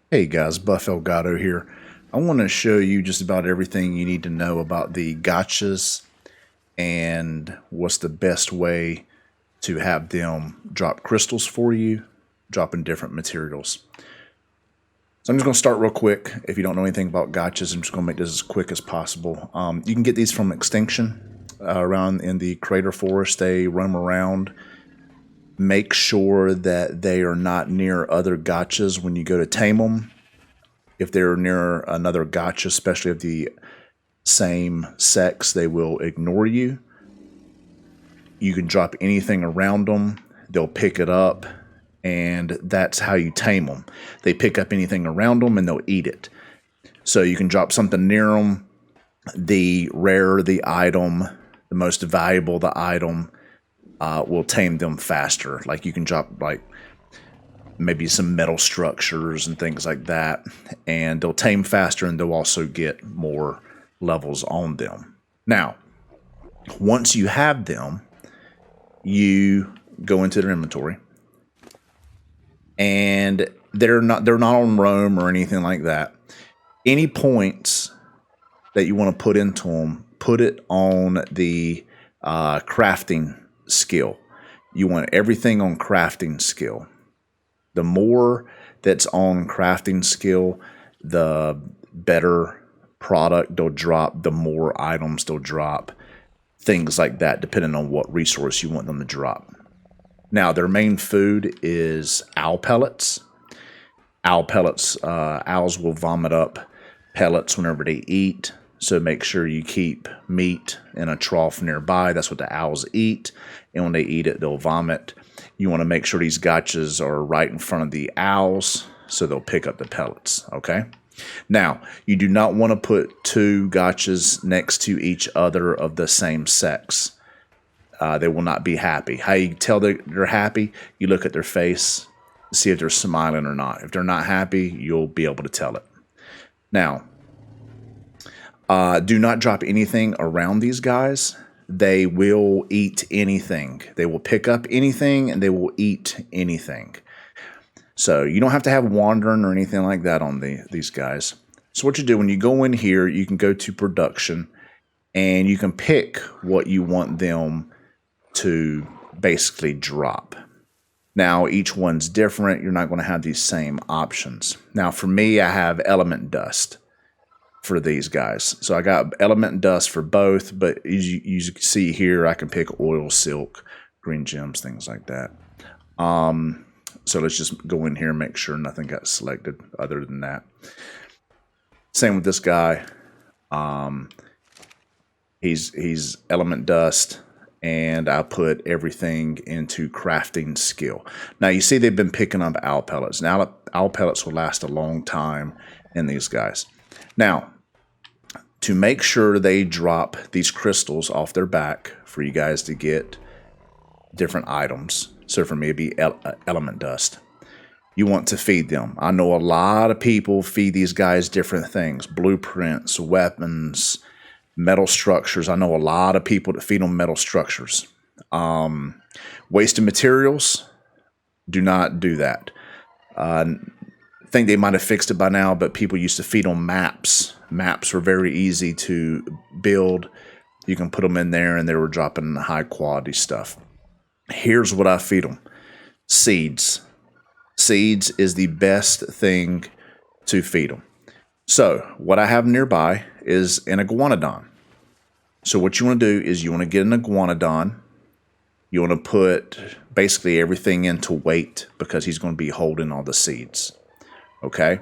Hey guys, Buff Elgato here. I want to show you just about everything you need to know about the gachas and what's the best way to have them drop crystals for you, dropping different materials. So I'm just going to start real quick. If you don't know anything about gachas, I'm just going to make this as quick as possible. You can get these from Extinction around in the Crater Forest. They roam around. Make sure that they are not near other gachas when you go to tame them. If they're near another gacha, especially of the same sex, they will ignore you. You can drop anything around them, they'll pick it up, and that's how you tame them. They pick up anything around them and they'll eat it. So you can drop something near them. The rarer the item, the most valuable the item, will tame them faster. Like you can drop like maybe some metal structures and things like that, and they'll tame faster and they'll also get more levels on them. Now, once you have them, you go into their inventory, and they're not on roam or anything like that. Any points that you want to put into them, put it on the crafting skill. You want everything on crafting skill. The more that's on crafting skill, the better product they'll drop, the more items they'll drop, things like that, depending on what resource you want them to drop. Now, their main food is owl pellets. Owls will vomit up pellets whenever they eat, so make sure you keep meat in a trough nearby. That's what the owls eat, and when they eat it, they'll vomit. You want to make sure these gachas are right in front of the owls so they'll pick up the pellets, okay? Now, you do not want to put two gachas next to each other of the same sex. They will not be happy. How you tell they're happy? You look at their face, see if they're smiling or not. If they're not happy, you'll be able to tell it. Now, do not drop anything around these guys. They will eat anything. They will pick up anything and they will eat anything. So you don't have to have wandering or anything like that on these guys. So what you do when you go in here, you can go to production and you can pick what you want them to basically drop. Now each one's different. You're not going to have these same options. Now for me, I have element dust for these guys. So I got element dust for both, but as you see here, I can pick oil, silk, green gems, things like that. So let's just go in here and make sure nothing got selected other than that. Same with this guy. He's element dust, and I put everything into crafting skill. Now you see they've been picking up owl pellets. Now owl pellets will last a long time in these guys. Now, to make sure they drop these crystals off their back for you guys to get different items, so for me it'd be element dust, you want to feed them. I know a lot of people feed these guys different things, blueprints, weapons, metal structures. I know a lot of people that feed them metal structures. Wasted materials, do not do that. I think they might have fixed it by now, but people used to feed on maps. Maps were very easy to build. You can put them in there and they were dropping high quality stuff. Here's what I feed them. Seeds. Seeds is the best thing to feed them. So what I have nearby is an iguanodon. So what you want to do is you want to get an iguanodon. You want to put basically everything into weight because he's going to be holding all the seeds. Okay,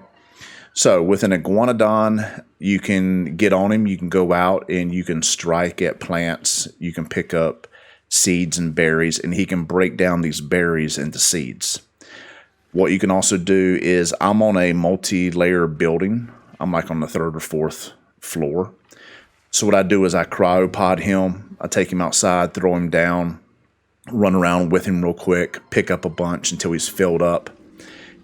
so with an iguanodon, you can get on him. You can go out and you can strike at plants. You can pick up seeds and berries, and he can break down these berries into seeds. What you can also do is, I'm on a multi-layer building. I'm like on the 3rd or 4th floor. So what I do is I cryopod him. I take him outside, throw him down, run around with him real quick, pick up a bunch until he's filled up.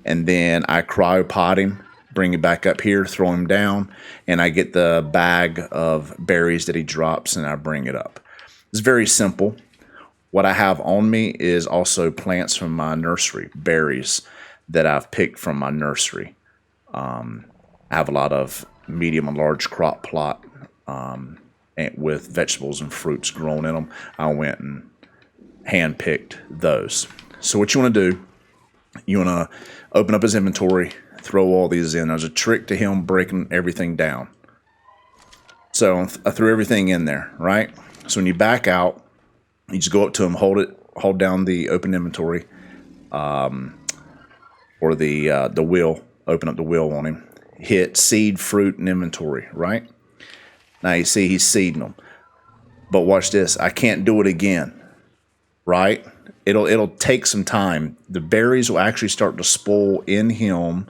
And then I cryopod him, bring him back up here, throw him down, and I get the bag of berries that he drops and I bring it up. It's very simple. What I have on me is also plants from my nursery, berries that I've picked from my nursery. I have a lot of medium and large crop plot and with vegetables and fruits grown in them. I went and hand-picked those. So what you want to do, you want to open up his inventory, throw all these in. There's a trick to him breaking everything down. So I threw everything in there, right? So when you back out, you just go up to him, hold down the open inventory, or the wheel, open up the wheel on him. Hit seed, fruit, and inventory, right? Now you see he's seeding them. But watch this. I can't do it again, right? It'll take some time. The berries will actually start to spoil in him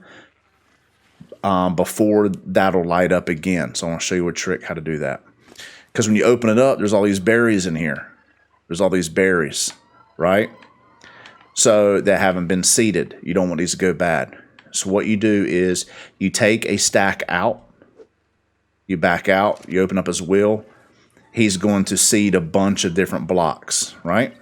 before that'll light up again. So I want to show you a trick how to do that. Because when you open it up, there's all these berries in here. There's all these berries, right? So they haven't been seeded. You don't want these to go bad. So what you do is you take a stack out, you back out, you open up his wheel. He's going to seed a bunch of different blocks, right?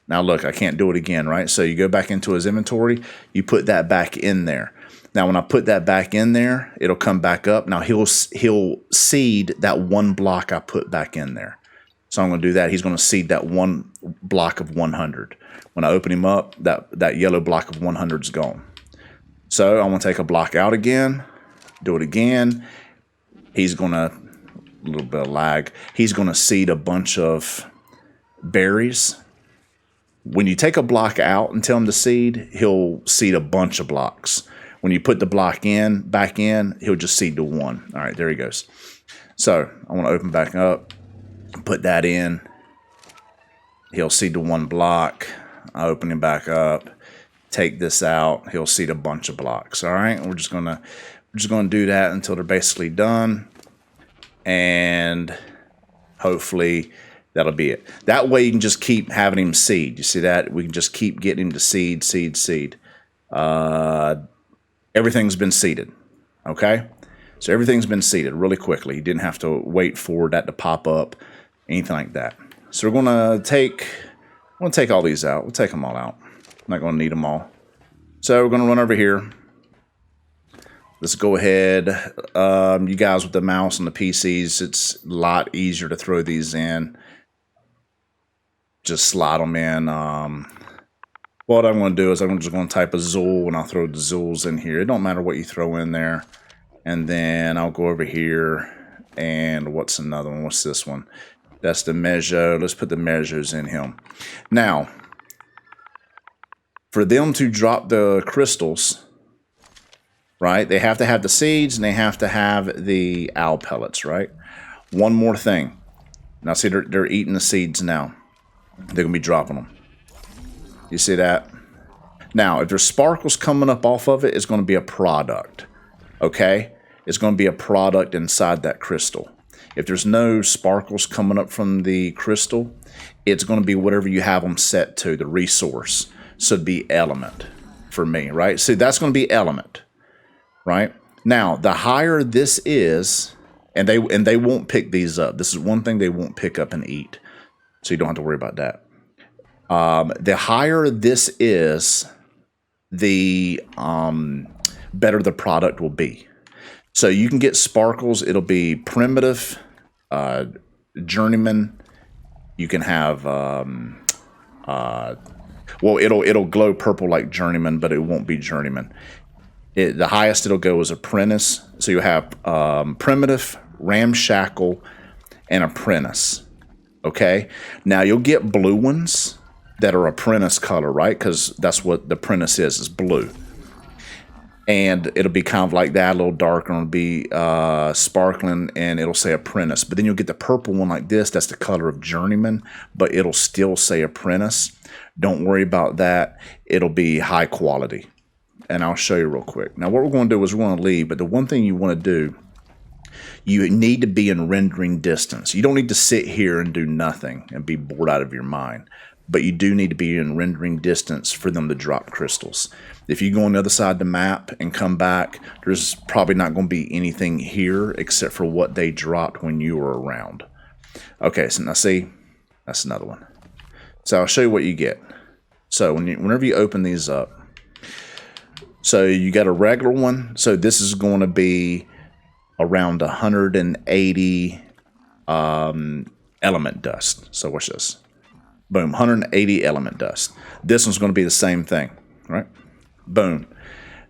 Now look, I can't do it again, right? So you go back into his inventory, you put that back in there. Now when I put that back in there, it'll come back up. Now he'll seed that one block I put back in there. So I'm going to do that. He's going to seed that one block of 100. When I open him up, that yellow block of 100 is gone. So I'm going to take a block out again, do it again. He's going to, a little bit of lag, he's going to seed a bunch of berries. When you take a block out and tell him to seed, he'll seed a bunch of blocks. When you put the block back in, he'll just seed to one. All right, there he goes. So I want to open back up, put that in. He'll seed to one block. I open him back up, take this out. He'll seed a bunch of blocks. All right, we're just gonna do that until they're basically done, and hopefully that'll be it. That way you can just keep having him seed. You see that? We can just keep getting him to seed. Everything's been seeded. Okay, so everything's been seeded really quickly. You didn't have to wait for that to pop up, anything like that. So we're gonna take all these out. We'll take them all out. I'm not gonna need them all. So we're gonna run over here. Let's go ahead. You guys with the mouse and the PCs, it's a lot easier to throw these in. Just slide them in. What I'm going to do is I'm just going to type a Zool, and I'll throw the Zools in here. It don't matter what you throw in there. And then I'll go over here, and what's another one? What's this one? That's the measure. Let's put the measures in him. Now, for them to drop the crystals, right, they have to have the seeds and they have to have the owl pellets, right? One more thing. Now, see, they're eating the seeds now. They're going to be dropping them. You see that? Now, if there's sparkles coming up off of it, it's going to be a product, okay? It's going to be a product inside that crystal. If there's no sparkles coming up from the crystal, it's going to be whatever you have them set to, the resource. So it'd be element for me, right? See, that's going to be element, right? Now, the higher this is, and they won't pick these up. This is one thing they won't pick up and eat. So you don't have to worry about that. The higher this is, the better the product will be. So you can get sparkles. It'll be primitive, journeyman. You can have, well, it'll glow purple like journeyman, but it won't be journeyman. The highest it'll go is apprentice. So you have primitive, ramshackle, and apprentice. Okay. Now you'll get blue ones that are apprentice color, right? Because that's what the apprentice is blue. And it'll be kind of like that, a little darker, and it'll be sparkling, and it'll say apprentice. But then you'll get the purple one like this. That's the color of journeyman, but it'll still say apprentice. Don't worry about that. It'll be high quality. And I'll show you real quick. Now, what we're going to do is we're going to leave, but the one thing you want to do, you need to be in rendering distance. You don't need to sit here and do nothing and be bored out of your mind. But you do need to be in rendering distance for them to drop crystals. If you go on the other side of the map and come back, there's probably not going to be anything here except for what they dropped when you were around. Okay, so now see, that's another one. So I'll show you what you get. So whenever you open these up, So you got a regular one. So this is going to be around 180 element dust. So watch this. Boom, 180 element dust. This one's going to be the same thing, right? Boom.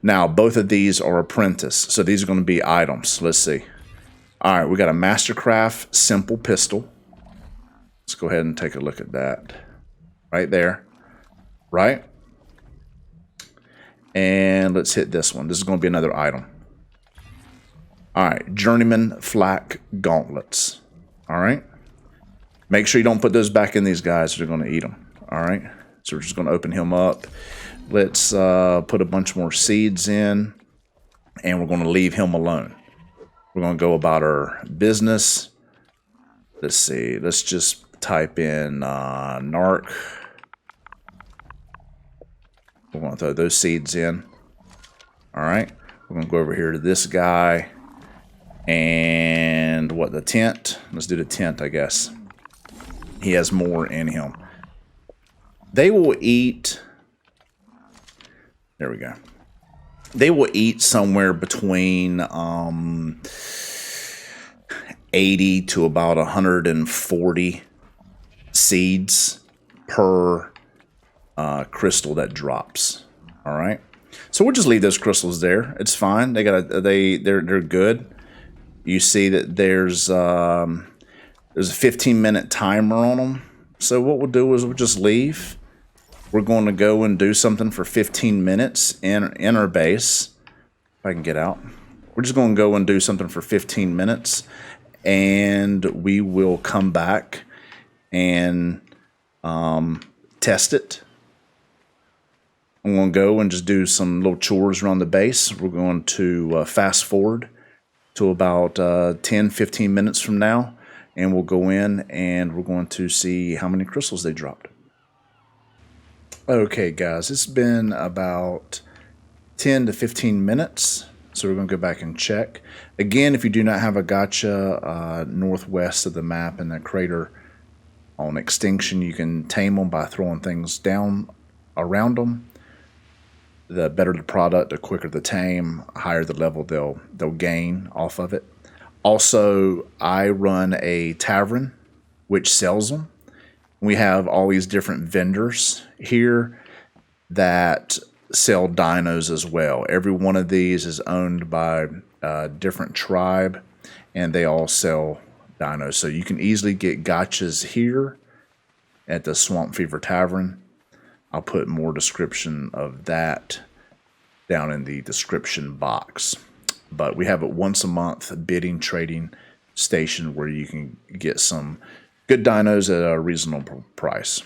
Now, both of these are apprentice. So these are going to be items. Let's see. All right, we got a Mastercraft simple pistol. Let's go ahead and take a look at that. Right there. Right? And let's hit this one. This is going to be another item. All right, Journeyman Flak Gauntlets. All right. Make sure you don't put those back in these guys. They're going to eat them. All right. So we're just going to open him up. Let's put a bunch more seeds in. And we're going to leave him alone. We're going to go about our business. Let's see. Let's just type in narc. We're going to throw those seeds in. All right. We're going to go over here to this guy. And what, the tent? Let's do the tent, I guess. He has more in him. They will eat. There we go. They will eat somewhere between 80 to about 140 seeds per crystal that drops. All right. So we'll just leave those crystals there. It's fine. They're good. You see that there's a 15-minute timer on them. So what we'll do is we'll just leave. We're going to go and do something for 15 minutes in our base. If I can get out. We're just going to go and do something for 15 minutes. And we will come back and test it. I'm going to go and just do some little chores around the base. We're going to fast forward to about 10-15 minutes from now. And we'll go in and we're going to see how many crystals they dropped. Okay, guys, it's been about 10 to 15 minutes. So we're going to go back and check. Again, if you do not have a gacha northwest of the map in that crater on extinction, you can tame them by throwing things down around them. The better the product, the quicker the tame, higher the level they'll gain off of it. Also, I run a tavern which sells them. We have all these different vendors here that sell dinos as well. Every one of these is owned by a different tribe, and they all sell dinos. So you can easily get gachas here at the Swamp Fever Tavern. I'll put more description of that down in the description box. But we have it once a month, a bidding trading station where you can get some good dinos at a reasonable price.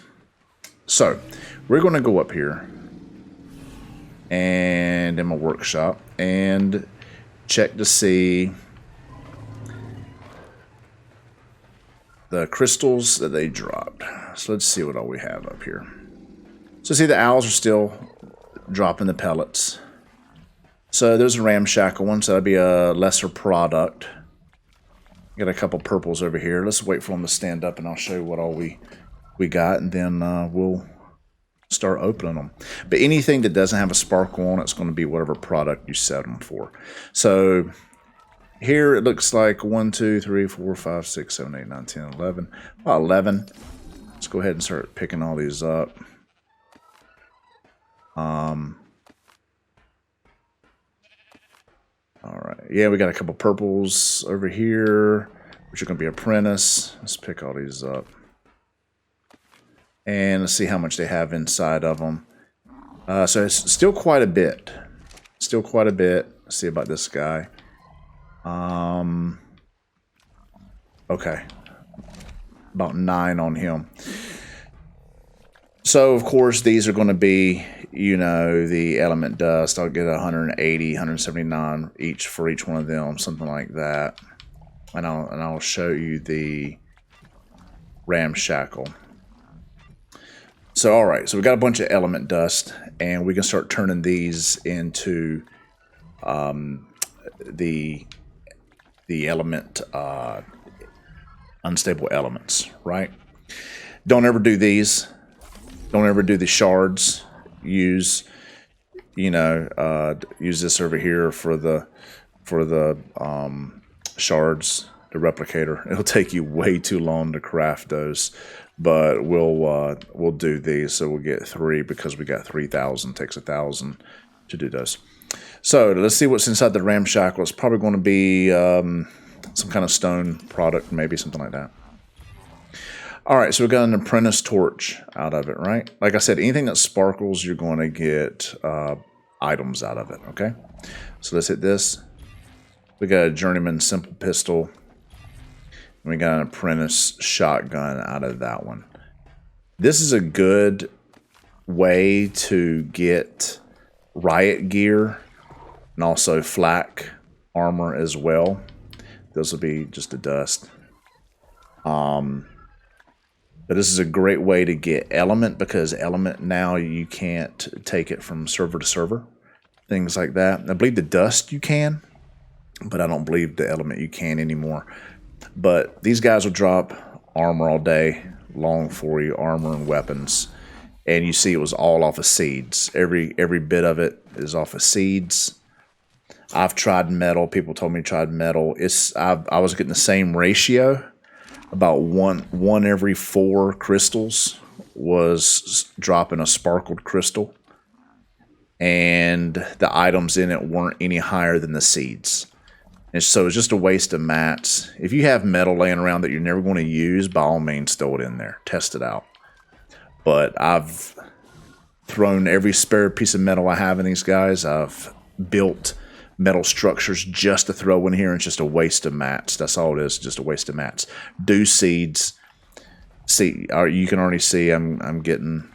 So we're going to go up here and in my workshop and check to see the crystals that they dropped. So let's see what all we have up here. So see the owls are still dropping the pellets. So there's a ramshackle one, so that'd be a lesser product. Got a couple purples over here. Let's wait for them to stand up and I'll show you what all we got, and then we'll start opening them. But anything that doesn't have a sparkle on it's going to be whatever product you set them for. So here it looks like 1, 2, 3, 4, 5, 6, 7, 8, 9, 10, 11. About 11. Let's go ahead and start picking all these up. All right. Yeah, we got a couple purples over here, which are going to be apprentice. Let's pick all these up. And let's see how much they have inside of them. So it's still quite a bit. Still quite a bit. Let's see about this guy. Okay. About 9 on him. So, of course, these are going to be, you know, the element dust. I'll get 180, 179 each for each one of them, something like that. And I'll show you the ramshackle. So, all right. So we got a bunch of element dust, and we can start turning these into the element unstable elements, right? Don't ever do these. Don't ever do the shards. Use use this over here for the shards, the replicator. It'll take you way too long to craft those, but we'll do these. So we'll get 3 because we got 3,000. Takes 1,000 to do those. So let's see what's inside the ramshackle. It's probably going to be some kind of stone product, maybe something like that. All right, so we got an apprentice torch out of it, right? Like I said, anything that sparkles, you're going to get items out of it, okay? So let's hit this. We got a journeyman simple pistol. And we got an apprentice shotgun out of that one. This is a good way to get riot gear and also flak armor as well. This will be just a dust. But this is a great way to get element, because element now you can't take it from server to server. Things like that. I believe the dust you can, but I don't believe the element you can anymore. But these guys will drop armor all day long for you, armor and weapons. And you see it was all off of seeds. Every bit of it is off of seeds. I've tried metal. People told me tried metal. I was getting the same ratio. About one every 4 crystals was dropping a sparkled crystal. And the items in it weren't any higher than the seeds. And so it's just a waste of mats. If you have metal laying around that you're never going to use, by all means throw it in there. Test it out. But I've thrown every spare piece of metal I have in these guys. I've built metal structures just to throw in here, and it's just a waste of mats. That's all it is, just a waste of mats. Do seeds. See, you can already see I'm getting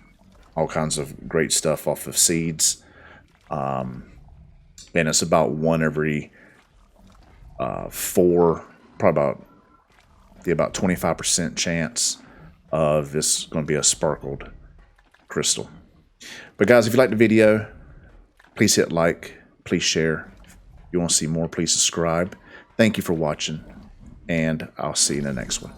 all kinds of great stuff off of seeds. And it's about 1 every 4, probably about 25% chance of this going to be a sparkled crystal. But guys, if you like the video, please hit like, please share. If you want to see more, please subscribe. Thank you for watching, and I'll see you in the next one.